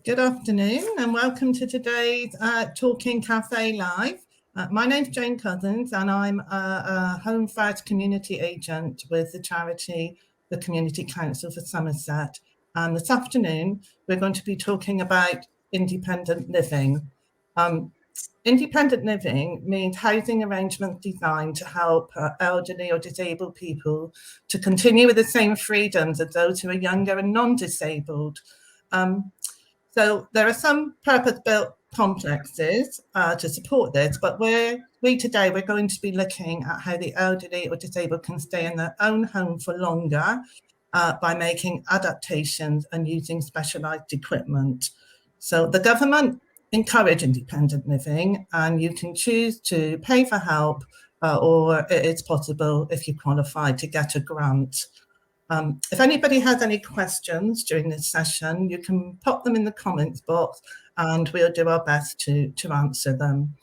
Good afternoon and welcome to today's Talking Cafe Live. My name's Jayne Couzins and I'm a Home First community agent with the charity, the Community Council for Somerset. And this afternoon, we're going to be talking about independent living. Independent living means housing arrangements designed to help elderly or disabled people to continue with the same freedoms as those who are younger and non-disabled. So there are some purpose-built complexes to support this, but today we're going to be looking at how the elderly or disabled can stay in their own home for longer by making adaptations and using specialised equipment. So the government encourage independent living, and you can choose to pay for help, or it's possible, if you qualify, to get a grant. If anybody has any questions during this session, you can pop them in the comments box and we'll do our best to answer them.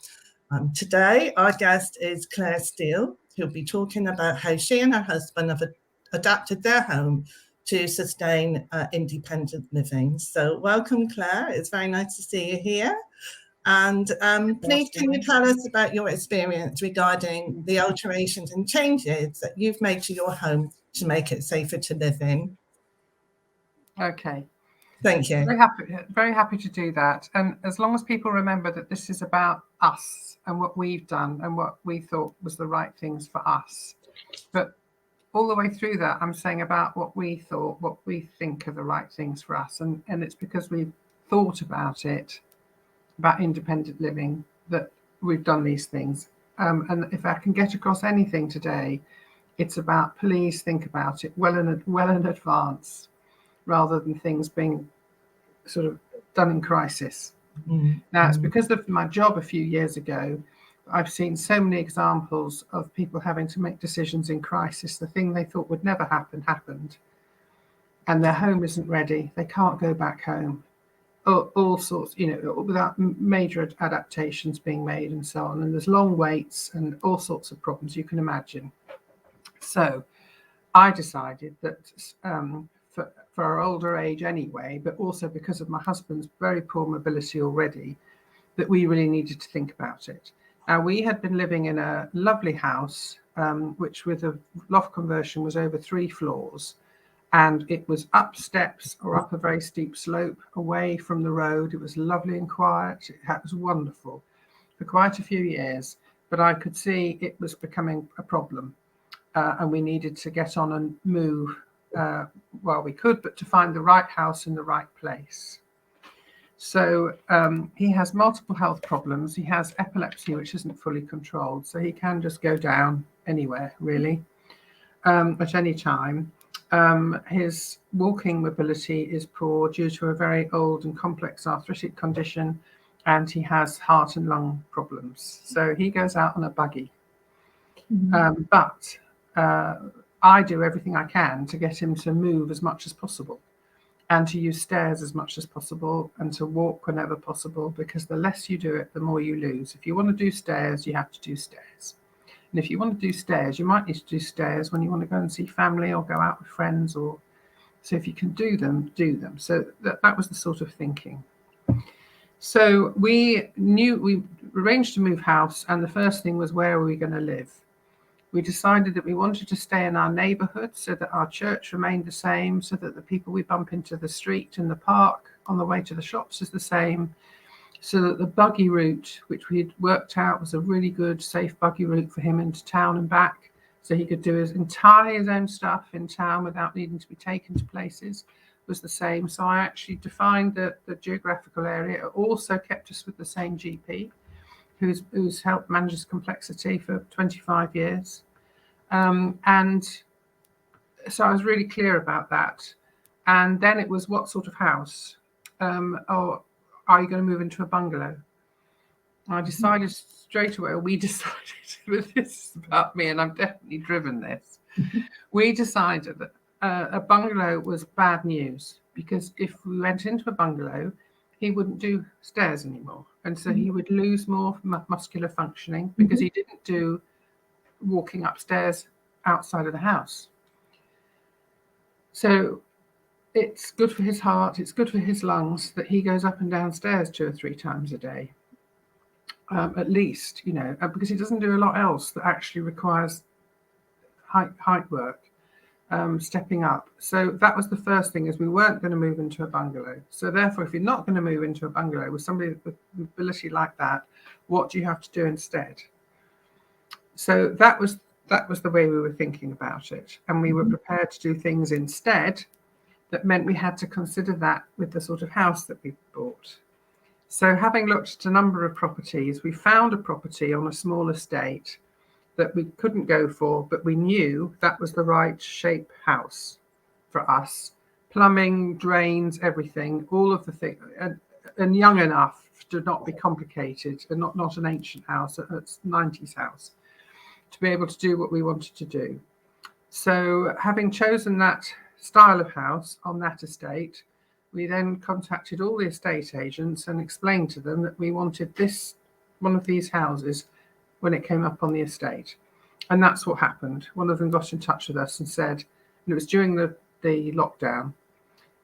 Today, our guest is Clare Steel, who'll be talking about how she and her husband have adapted their home to sustain independent living. So welcome, Clare. It's very nice to see you here. And please, can you tell us about your experience regarding the alterations and changes that you've made to your home to make it safer to live in? Okay. Thank you. Very happy to do that. And as long as people remember that this is about us and what we've done and what we thought was the right things for us. But all the way through that, I'm saying about what we thought, what we think are the right things for us. And it's because we've thought about it, about independent living, that we've done these things. And if I can get across anything today, it's about please think about it well in advance, rather than things being sort of done in crisis. Now, it's because of my job a few years ago, I've seen so many examples of people having to make decisions in crisis. The thing they thought would never happen happened, and their home isn't ready. They can't go back home. All sorts, without major adaptations being made and so on. And there's long waits and all sorts of problems you can imagine. So I decided that for our older age anyway, but also because of my husband's very poor mobility already, that we really needed to think about it. Now, we had been living in a lovely house, which with a loft conversion was over 3 floors. And it was up steps or up a very steep slope away from the road. It was lovely and quiet. It was wonderful for quite a few years, but I could see it was becoming a problem. And we needed to get on and move while we could, but to find the right house in the right place. So he has multiple health problems. He has epilepsy, which isn't fully controlled. So he can just go down anywhere, really, at any time. His walking mobility is poor due to a very old and complex arthritic condition, and he has heart and lung problems. So he goes out on a buggy. But I do everything I can to get him to move as much as possible and to use stairs as much as possible and to walk whenever possible, because the less you do it, the more you lose. If you want to do stairs, you have to do stairs. And if you want to do stairs, you might need to do stairs when you want to go and see family or go out with friends. So if you can do them, do them. So that was the sort of thinking. So we arranged to move house, and the first thing was, where are we going to live? We decided that we wanted to stay in our neighbourhood so that our church remained the same, so that the people we bump into the street and the park on the way to the shops is the same, so that the buggy route, which we had worked out was a really good, safe buggy route for him into town and back, so he could do his own stuff in town without needing to be taken to places, was the same. So I actually defined the geographical area. It also kept us with the same GP, who's helped manage his complexity for 25 years. And so I was really clear about that. And then it was, what sort of house? Or are you going to move into a bungalow? I decided straight away, we decided, but this is about me and I've definitely driven this. We decided that a bungalow was bad news, because if we went into a bungalow, he wouldn't do stairs anymore. And so he would lose more muscular functioning, because he didn't do walking upstairs outside of the house. So it's good for his heart, it's good for his lungs that he goes up and downstairs 2 or 3 times a day, at least, because he doesn't do a lot else that actually requires height work, stepping up. So that was the first thing, is we weren't going to move into a bungalow. So therefore, if you're not going to move into a bungalow with somebody with an ability like that, what do you have to do instead? So that was the way we were thinking about it, and we were prepared to do things instead that meant we had to consider that with the sort of house that we bought. So having looked at a number of properties, we found a property on a small estate that we couldn't go for, but we knew that was the right shape house for us. Plumbing, drains, everything, all of the things, and young enough to not be complicated, and not an ancient house, it's 90s house, to be able to do what we wanted to do. So having chosen that style of house on that estate, we then contacted all the estate agents and explained to them that we wanted one of these houses when it came up on the estate. And that's what happened. One of them got in touch with us and said, and it was during the lockdown,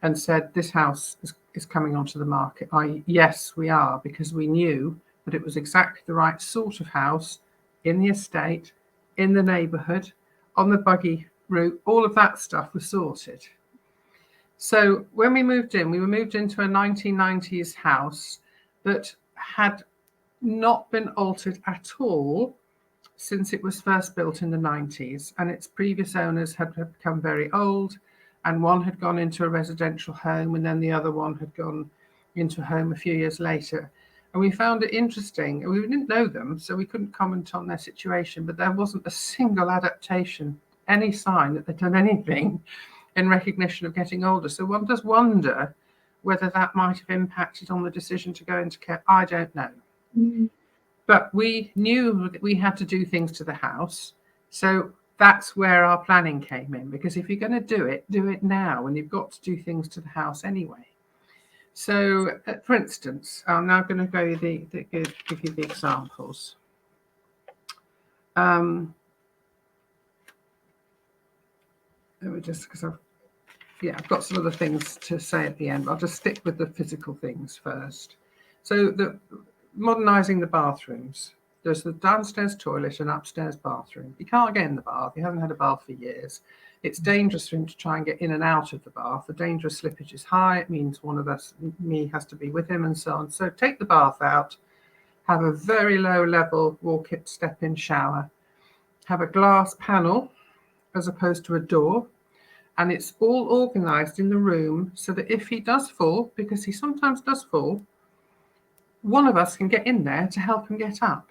and said, this house is coming onto the market. Yes, we are, because we knew that it was exactly the right sort of house in the estate, in the neighbourhood, on the buggy route. All of that stuff was sorted. So when we moved in, we were moved into a 1990s house that had not been altered at all since it was first built in the 90s, and its previous owners had become very old, and one had gone into a residential home, and then the other one had gone into a home a few years later. And we found it interesting. We didn't know them, so we couldn't comment on their situation, but there wasn't a single adaptation, any sign that they'd done anything in recognition of getting older. So one does wonder whether that might have impacted on the decision to go into care. I don't know. Mm-hmm. But we knew that we had to do things to the house. So that's where our planning came in, because if you're going to do it now, and you've got to do things to the house anyway. So, for instance, I'm now going to give you the examples. Let me just, because I've got some other things to say at the end. I'll just stick with the physical things first. So, modernising the bathrooms. There's the downstairs toilet and upstairs bathroom. You can't get in the bath. He hasn't had a bath for years. It's dangerous for him to try and get in and out of the bath. The dangerous slippage is high. It means one of us, me, has to be with him and so on. So take the bath out, have a very low level walk-in, step-in shower, have a glass panel as opposed to a door, and it's all organised in the room so that if he does fall, because he sometimes does fall, one of us can get in there to help him get up.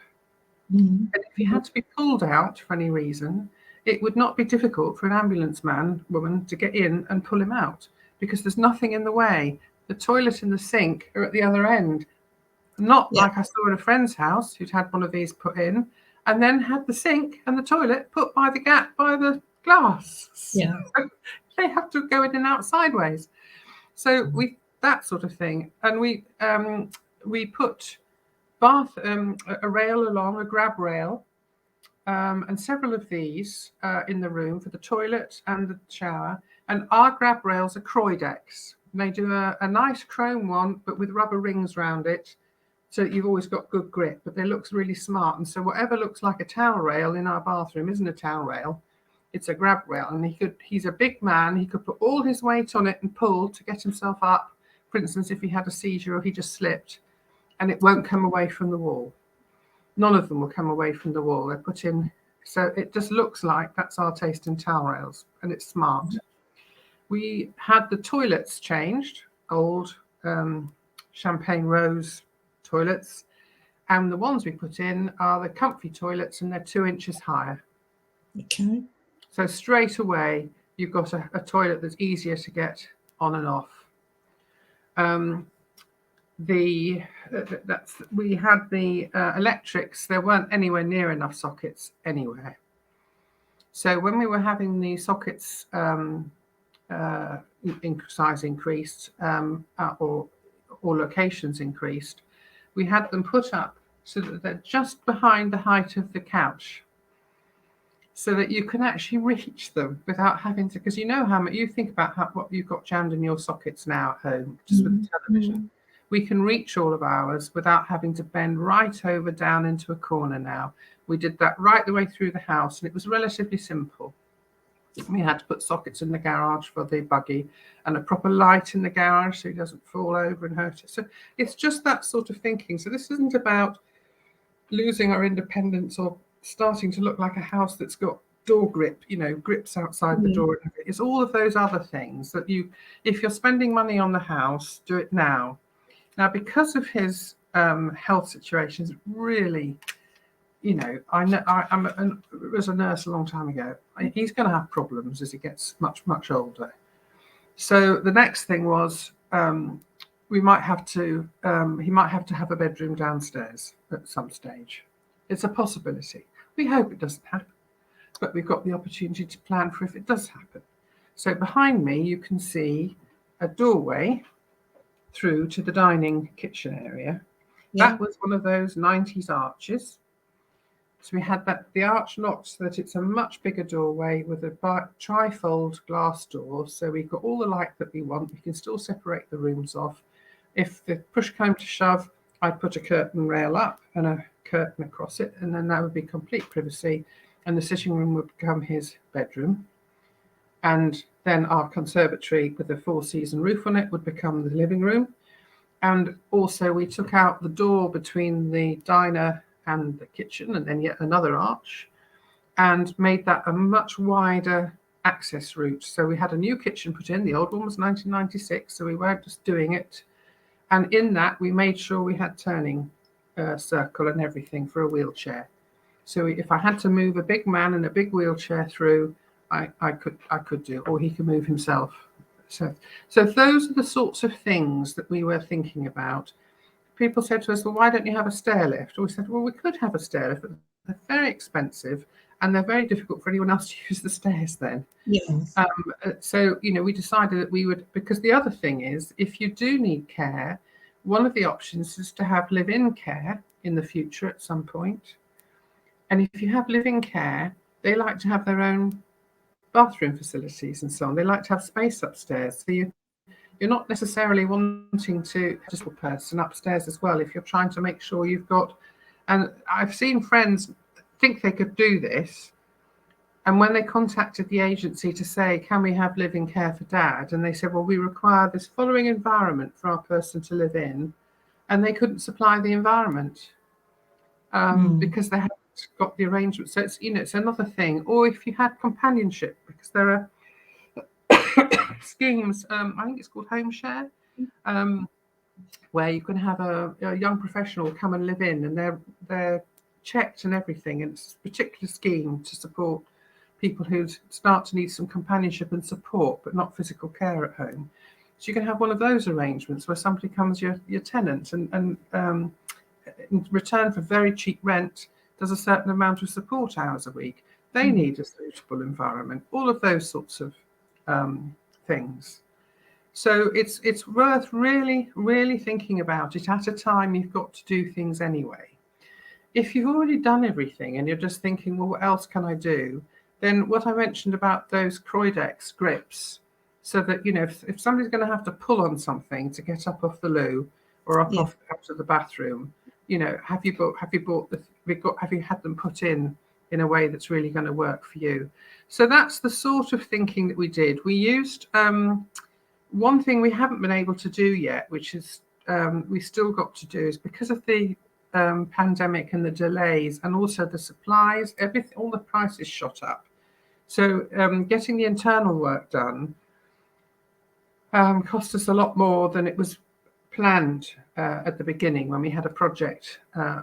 Mm-hmm. And if he had to be pulled out for any reason, it would not be difficult for an ambulance woman to get in and pull him out, because there's nothing in the way. The toilet and the sink are at the other end. Not like I saw at a friend's house who'd had one of these put in and then had the sink and the toilet put by the gap by the glass. Yeah. So they have to go in and out sideways. So that sort of thing. And we put a rail along, a grab rail, and several of these in the room for the toilet and the shower. And our grab rails are Croidex. They do a nice chrome one, but with rubber rings around it, so that you've always got good grip. But they look really smart. And so whatever looks like a towel rail in our bathroom isn't a towel rail. It's a grab rail. And he's a big man. He could put all his weight on it and pull to get himself up. For instance, if he had a seizure or he just slipped, and it won't come away from the wall. None of them will come away from the wall. They're put in, so it just looks like that's our taste in towel rails, and it's smart. We had the toilets changed, old champagne rose toilets, and the ones we put in are the comfy toilets, and they're 2 inches higher. Okay. So straight away, you've got a toilet that's easier to get on and off. We had the electrics. There weren't anywhere near enough sockets anywhere. So when we were having the sockets in size increased or locations increased, we had them put up so that they're just behind the height of the couch. so that you can actually reach them without having to, because you know how much you think about what you've got jammed in your sockets now at home, just with the television. We can reach all of ours without having to bend right over down into a corner now. We did that right the way through the house, and it was relatively simple. We had to put sockets in the garage for the buggy and a proper light in the garage so he doesn't fall over and hurt it. So it's just that sort of thinking. So this isn't about losing our independence or starting to look like a house that's got door grip, grips outside the door. It's all of those other things that if you're spending money on the house, do it now. Now, because of his health situations, really, I was a nurse a long time ago. He's going to have problems as he gets much, much older. So the next thing was he might have to have a bedroom downstairs at some stage. It's a possibility. We hope it doesn't happen, but we've got the opportunity to plan for if it does happen. So behind me, you can see a doorway through to the dining kitchen area. Yeah. That was one of those 90s arches. So we had the arch knocked so that it's a much bigger doorway with a trifold glass door. So we've got all the light that we want. We can still separate the rooms off. If the push came to shove, I'd put a curtain rail up and a curtain across it, and then that would be complete privacy. And the sitting room would become his bedroom. And then our conservatory with a 4-season roof on it would become the living room. And also we took out the door between the diner and the kitchen, and then yet another arch, and made that a much wider access route. So we had a new kitchen put in. The old one was 1996, so we weren't just doing it. And in that, we made sure we had turning circle and everything for a wheelchair. So if I had to move a big man in a big wheelchair through, I could do, or he could move himself. So those are the sorts of things that we were thinking about. People said to us, well, why don't you have a stair lift? Or we said, well, we could have a stair lift, but they're very expensive and they're very difficult for anyone else to use the stairs then. Yes. So, we decided that we would, because the other thing is, if you do need care, one of the options is to have live-in care in the future at some point. And if you have live-in care, they like to have their own bathroom facilities and so on. They like to have space upstairs. So you're not necessarily wanting to just a person upstairs as well if you're trying to make sure you've got. And I've seen friends think they could do this, and when they contacted the agency to say, can we have live-in care for dad, and they said, well, we require this following environment for our person to live in, and they couldn't supply the environment because they hadn't got the arrangement. So it's another thing. Or if you had companionship, because there are schemes, I think it's called home share, where you can have a young professional come and live in, and they're checked and everything. And it's a particular scheme to support people who start to need some companionship and support, but not physical care at home. So you can have one of those arrangements where somebody comes your tenant and in return for very cheap rent, does a certain amount of support hours a week. They need a suitable environment. All of those sorts of things. So it's worth really, really thinking about it at a time you've got to do things anyway. If you've already done everything and you're just thinking, well, what else can I do? Then what I mentioned about those Croidex grips, so that, if somebody's going to have to pull on something to get up off the loo or up to the bathroom, have you had them put in a way that's really going to work for you? So that's the sort of thinking that we did. We used one thing we haven't been able to do yet, which is we still got to do, is because of the pandemic and the delays and also the supplies, all the prices shot up. So getting the internal work done cost us a lot more than it was planned at the beginning, when we had a project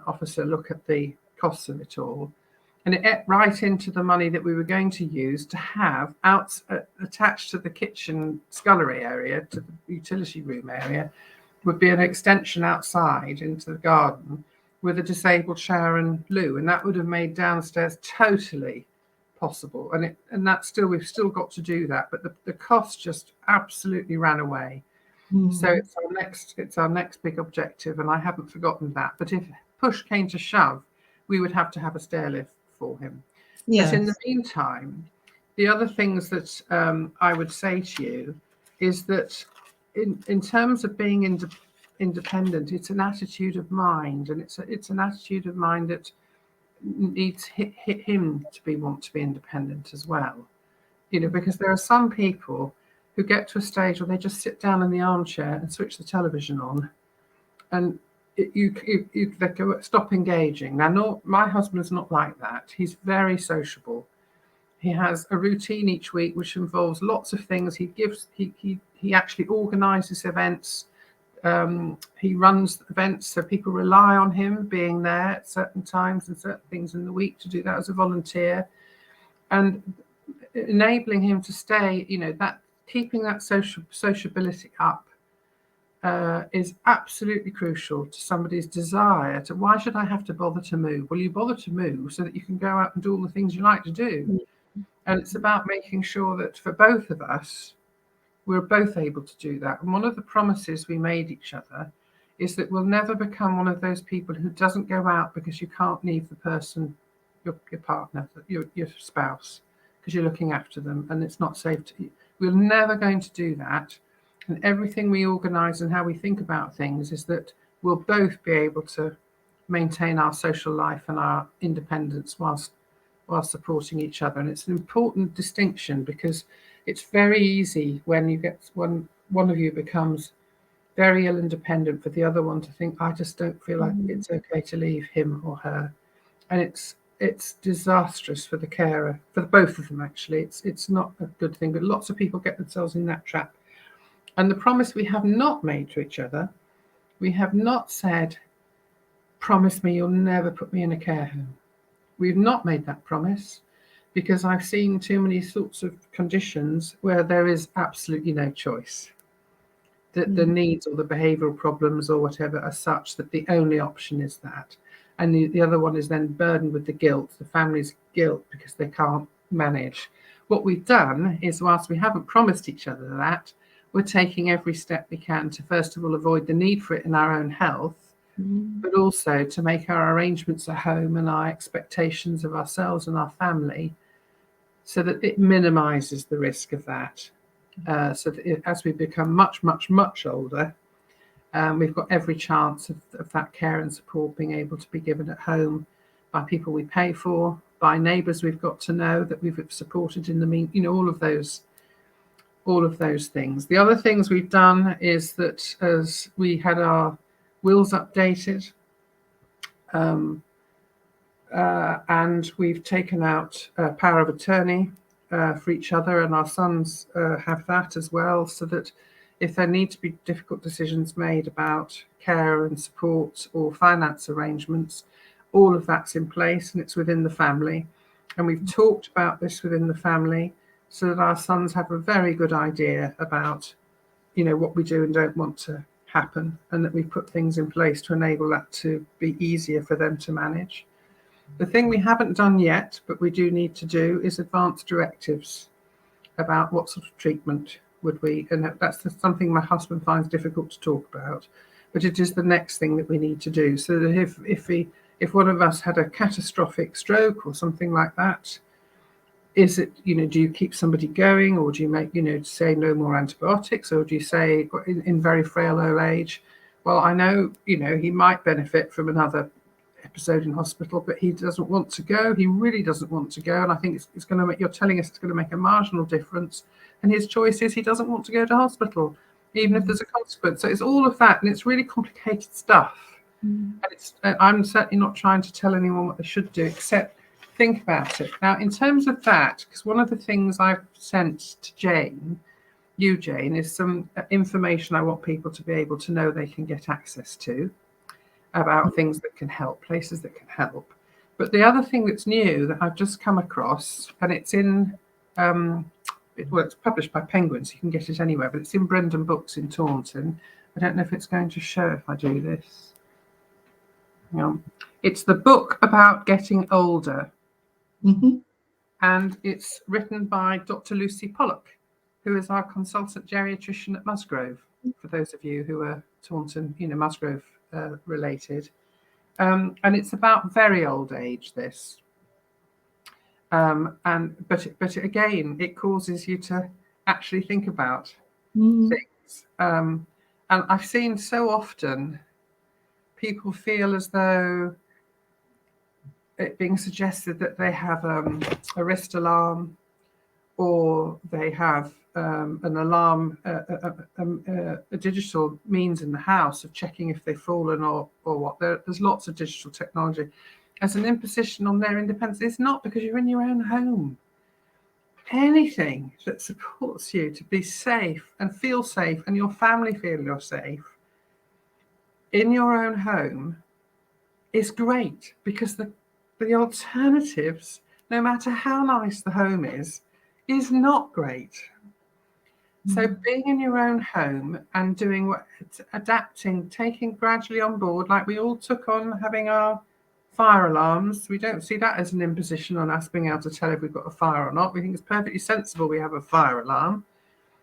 officer look at the costs of it all. And it ate right into the money that we were going to use to have attached to the kitchen scullery area, to the utility room area, would be an extension outside into the garden with a disabled shower and loo. And that would have made downstairs totally possible. And we've still got to do that. But the cost just absolutely ran away. So it's our next big objective, and I haven't forgotten that. But if push came to shove, we would have to have a stair lift for him. But in the Yes. meantime, the other things that I would say to you is that in terms of being independent, it's an attitude of mind, and it's an attitude of mind that needs him to want to be independent as well. Because there are some people who get to a stage where they just sit down in the armchair and switch the television on, and they go, stop engaging. Now, my husband's not like that. He's very sociable. He has a routine each week which involves lots of things. He actually organises events. He runs events, so people rely on him being there at certain times and certain things in the week to do that as a volunteer, and enabling him to stay. That keeping that sociability up is absolutely crucial to somebody's desire to. Why should I have to bother to move? Well, you bother to move so that you can go out and do all the things you like to do. And it's about making sure that for both of us, we're both able to do that. And one of the promises we made each other is that we'll never become one of those people who doesn't go out because you can't leave the person, your partner, your spouse, because you're looking after them and it's not safe to you. We're never going to do that. And everything we organise and how we think about things is that we'll both be able to maintain our social life and our independence whilst supporting each other. And it's an important distinction, because it's very easy when you get one of you becomes very ill and dependent for the other one to think, I just don't feel like it's okay to leave him or her. And it's disastrous for the carer, for both of them actually. It's not a good thing, but lots of people get themselves in that trap. And the promise we have not made to each other, we have not said, promise me you'll never put me in a care home. We've not made that promise, because I've seen too many sorts of conditions where there is absolutely no choice. The needs or the behavioural problems or whatever are such that the only option is that. And the other one is then burdened with the guilt, the family's guilt, because they can't manage. What we've done is, whilst we haven't promised each other that, we're taking every step we can to, first of all, avoid the need for it in our own health, but also to make our arrangements at home and our expectations of ourselves and our family so that it minimises the risk of that. So that as we become much, much, much older, we've got every chance of that care and support being able to be given at home by people we pay for, by neighbours we've got to know that we've supported in the all of those things. The other things we've done is that as we had our wills updated, and we've taken out power of attorney for each other, and our sons have that as well, so that if there need to be difficult decisions made about care and support or finance arrangements, all of that's in place and it's within the family. And we've talked about this within the family so that our sons have a very good idea about, what we do and don't want to happen, and that we put things in place to enable that to be easier for them to manage. The thing we haven't done yet, but we do need to do, is advance directives about what sort of treatment would we, and that's something my husband finds difficult to talk about, but it is the next thing that we need to do, so that if one of us had a catastrophic stroke or something like that, is it, do you keep somebody going, or do you make, say no more antibiotics, or do you say in very frail old age, well, I know, he might benefit from another episode in hospital, but he doesn't want to go. He really doesn't want to go. And I think it's going to make, you're telling us it's going to make a marginal difference. And his choice is he doesn't want to go to hospital, even if there's a consequence. So it's all of that. And it's really complicated stuff. And I'm certainly not trying to tell anyone what they should do, except think about it. Now, in terms of that, because one of the things I've sent to Jayne, is some information I want people to be able to know they can get access to about things that can help, places that can help. But the other thing that's new that I've just come across, and it's in, it's published by Penguin, so you can get it anywhere, but it's in Brendan Books in Taunton. I don't know if it's going to show if I do this. It's the book about getting older. And it's written by Dr. Lucy Pollock, who is our consultant geriatrician at Musgrove, for those of you who are Taunton, Musgrove related. And it's about very old age, this. But again, it causes you to actually think about Mm. things. And I've seen so often people feel as though it being suggested that they have a wrist alarm, or they have an alarm, a digital means in the house of checking if they've fallen or what. There's lots of digital technology as an imposition on their independence. It's not, because you're in your own home. Anything that supports you to be safe and feel safe, and your family feel you're safe in your own home, is great, because the alternatives, no matter how nice the home is not great. So being in your own home and doing what, adapting, taking gradually on board, like we all took on having our fire alarms. We don't see that as an imposition on us being able to tell if we've got a fire or not. We think it's perfectly sensible we have a fire alarm.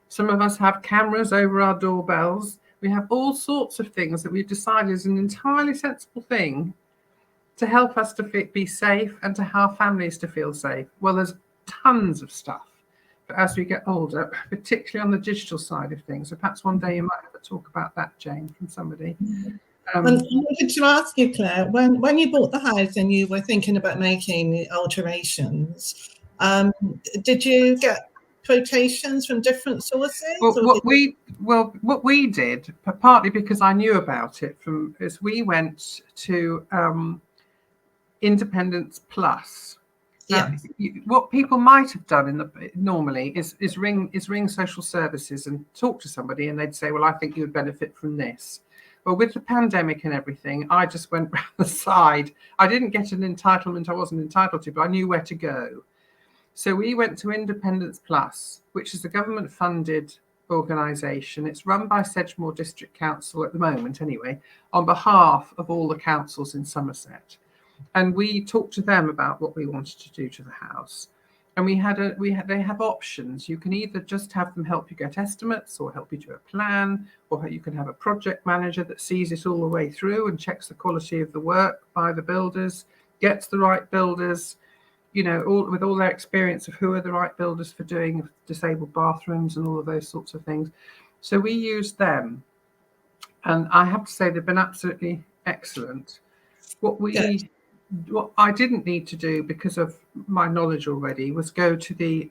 Some of us have cameras over our doorbells. We have all sorts of things that we've decided is an entirely sensible thing to help us to be safe and to our families to feel safe. Well, there's tons of stuff. But as we get older, particularly on the digital side of things, so perhaps one day you might have a talk about that, Jayne, from somebody. And I wanted to ask you, Claire, when you bought the house and you were thinking about making alterations, did you get quotations from different sources? Well, what we did, partly because I knew about it, is we went to Independence Plus. Yeah. What people might have done normally is ring social services and talk to somebody, and they'd say, well, I think you would benefit from this. Well, with the pandemic and everything, I just went round the side. I didn't get an entitlement I wasn't entitled to, but I knew where to go. So we went to Independence Plus, which is a government-funded organisation. It's run by Sedgemoor District Council at the moment, anyway, on behalf of all the councils in Somerset. And we talked to them about what we wanted to do to the house. And they have options. You can either just have them help you get estimates, or help you do a plan, or you can have a project manager that sees it all the way through and checks the quality of the work by the builders, gets the right builders, with all their experience of who are the right builders for doing disabled bathrooms and all of those sorts of things. So we used them. And I have to say they've been absolutely excellent. What I didn't need to do, because of my knowledge already, was go to the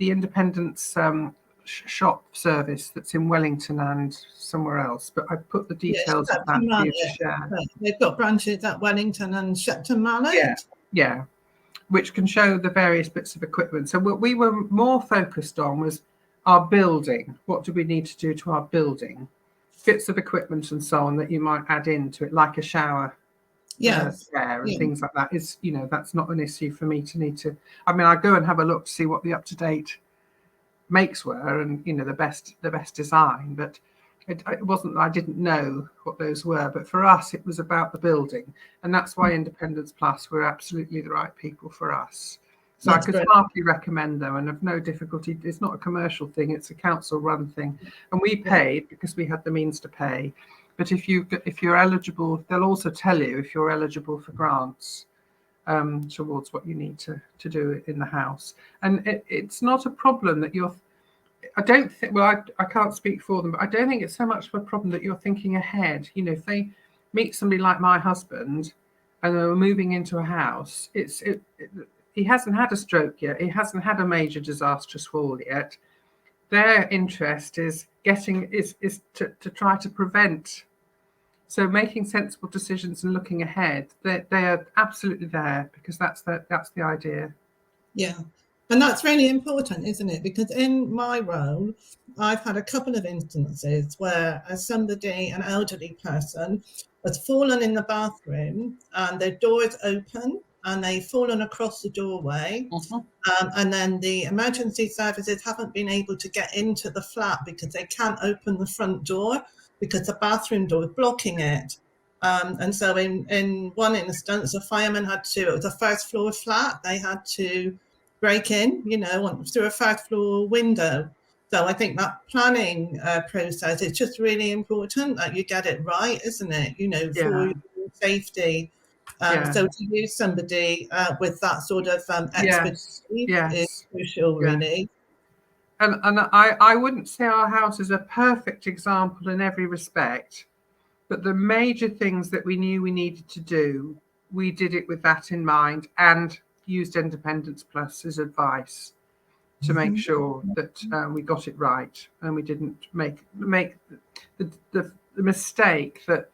Independence shop service that's in Wellington and somewhere else. But I put the details of that for you to share. They've got branches at Wellington and Shepton Mallet. Yeah, which can show the various bits of equipment. So what we were more focused on was our building. What do we need to do to our building? Bits of equipment and so on that you might add into it, like a shower. There and things like that is, that's not an issue for me to need to. I mean, I go and have a look to see what the up-to-date makes were, and the best design. But it wasn't. I didn't know what those were. But for us, it was about the building, and that's why Independence Plus were absolutely the right people for us. So I could hardly recommend them, and have no difficulty. It's not a commercial thing; it's a council-run thing, and we paid because we had the means to pay. But if you're eligible, they'll also tell you if you're eligible for grants towards what you need to do in the house. And it's not a problem that you're. I don't think. Well, I can't speak for them, but I don't think it's so much of a problem that you're thinking ahead. If they meet somebody like my husband and they're moving into a house, he hasn't had a stroke yet. He hasn't had a major disastrous fall yet. Their interest is to try to prevent. So making sensible decisions and looking ahead, they are absolutely there, because that's the idea. Yeah, and that's really important, isn't it? Because in my role, I've had a couple of instances where an elderly person, has fallen in the bathroom and their door is open and they've fallen across the doorway. And then the emergency services haven't been able to get into the flat because they can't open the front door, because the bathroom door is blocking it. And so in one instance, the fireman it was a first floor flat, they had to break in, through a first floor window. So I think that planning process is just really important that you get it right, isn't it? For your safety. So to use somebody with that sort of expertise is crucial, really. And I wouldn't say our house is a perfect example in every respect, but the major things that we knew we needed to do, we did it with that in mind and used Independence Plus's advice to make sure that we got it right and we didn't make the mistake that,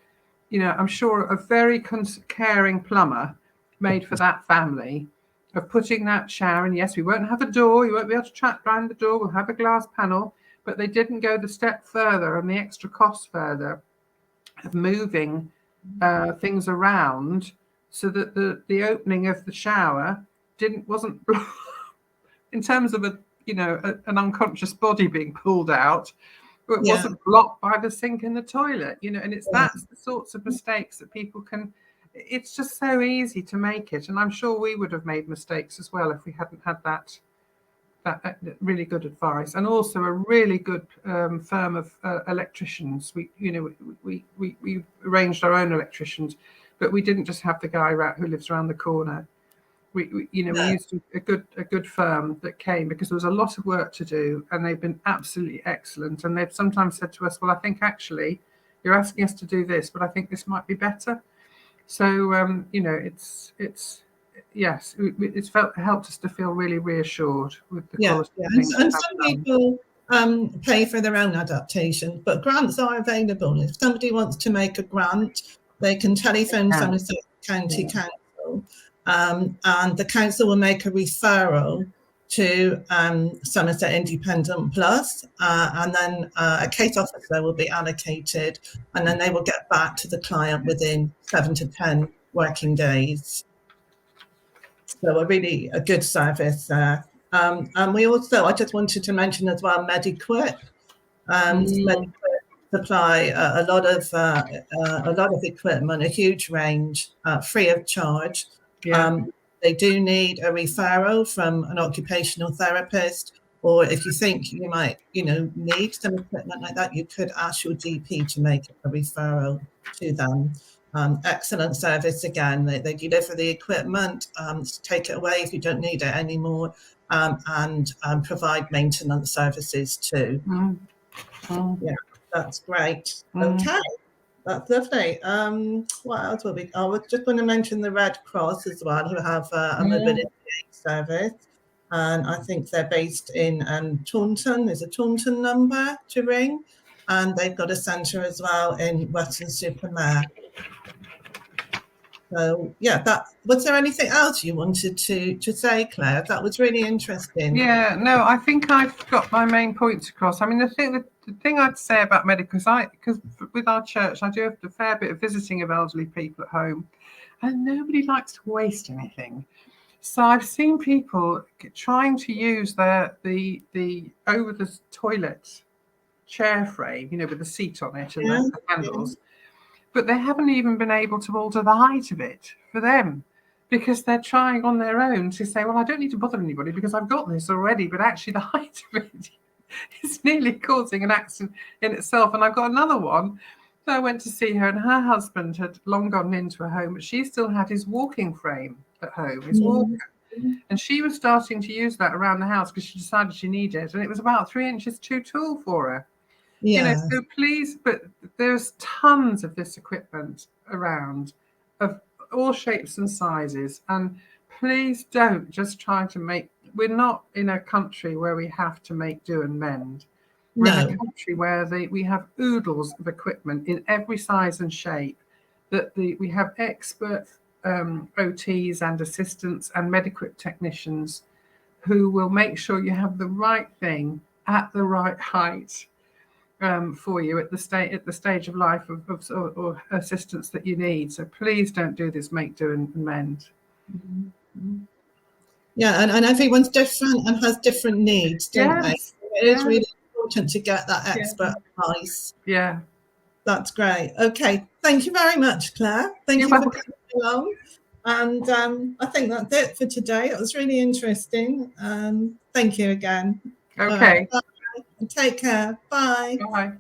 you know, I'm sure a very caring plumber made for that family of putting that shower. And yes, we won't have a door. You won't be able to track around the door. We'll have a glass panel. But they didn't go the step further and the extra cost further of moving things around so that the opening of the shower wasn't in terms of an unconscious body being pulled out. It wasn't blocked by the sink in the toilet, you know, and that's the sorts of mistakes that people can. It's just so easy to make it, and I'm sure we would have made mistakes as well if we hadn't had that really good advice, and also a really good firm of electricians. We arranged our own electricians, but we didn't just have the guy who lives around the corner. We used a good firm that came because there was a lot of work to do, and they've been absolutely excellent. And they've sometimes said to us, "Well, I think actually you're asking us to do this, but I think this might be better." So it's helped us to feel really reassured with the quality of things. And some people pay for their own adaptation, but grants are available. If somebody wants to make a grant, they can telephone Somerset County Council, and the council will make a referral to Somerset Independent Plus, and then a case officer will be allocated, and then they will get back to the client within 7 to 10 working days. So a good service there. And we also, I just wanted to mention as well, Mediquip. Mediquip supply a lot of equipment, a huge range, free of charge. They do need a referral from an occupational therapist, or if you think you might, need some equipment like that, you could ask your GP to make a referral to them. Excellent service again. They deliver the equipment, take it away if you don't need it anymore, and provide maintenance services too. Yeah, that's great. Okay. That's lovely. What else will we? I was just going to mention the Red Cross as well, who have a mobility aid service, and I think they're based in Taunton. There's a Taunton number to ring, and they've got a centre as well in Weston-super-Mare. So was there anything else you wanted to say, Claire? That was really interesting. Yeah, no, I think I've got my main points across. I mean, the thing I'd say about medical, because with our church, I do have a fair bit of visiting of elderly people at home, and nobody likes to waste anything. So I've seen people trying to use the over the toilet chair frame, with the seat on it and the handles. But they haven't even been able to alter the height of it for them, because they're trying on their own to say, well, I don't need to bother anybody because I've got this already. But actually the height of it is nearly causing an accident in itself. And I've got another one. So I went to see her, and her husband had long gone into a home, but she still had his walking frame at home, his walker. And she was starting to use that around the house because she decided she needed it. And it was about 3 inches too tall for her. So please, but there's tons of this equipment around of all shapes and sizes, and please don't just try to we're not in a country where we have to make do and mend. We're in a country where we have oodles of equipment in every size and shape, that we have expert OTs and assistants and Mediquip technicians who will make sure you have the right thing at the right height for you at the stage of life or assistance that you need. So please don't do this make do and mend. Yeah, and everyone's different and has different needs, don't they? It is really important to get that expert advice. Yeah, that's great. Okay, thank you very much, Claire. Thank you for coming along. And I think that's it for today. It was really interesting. Thank you again. Okay. Bye. Take care. Bye. Bye.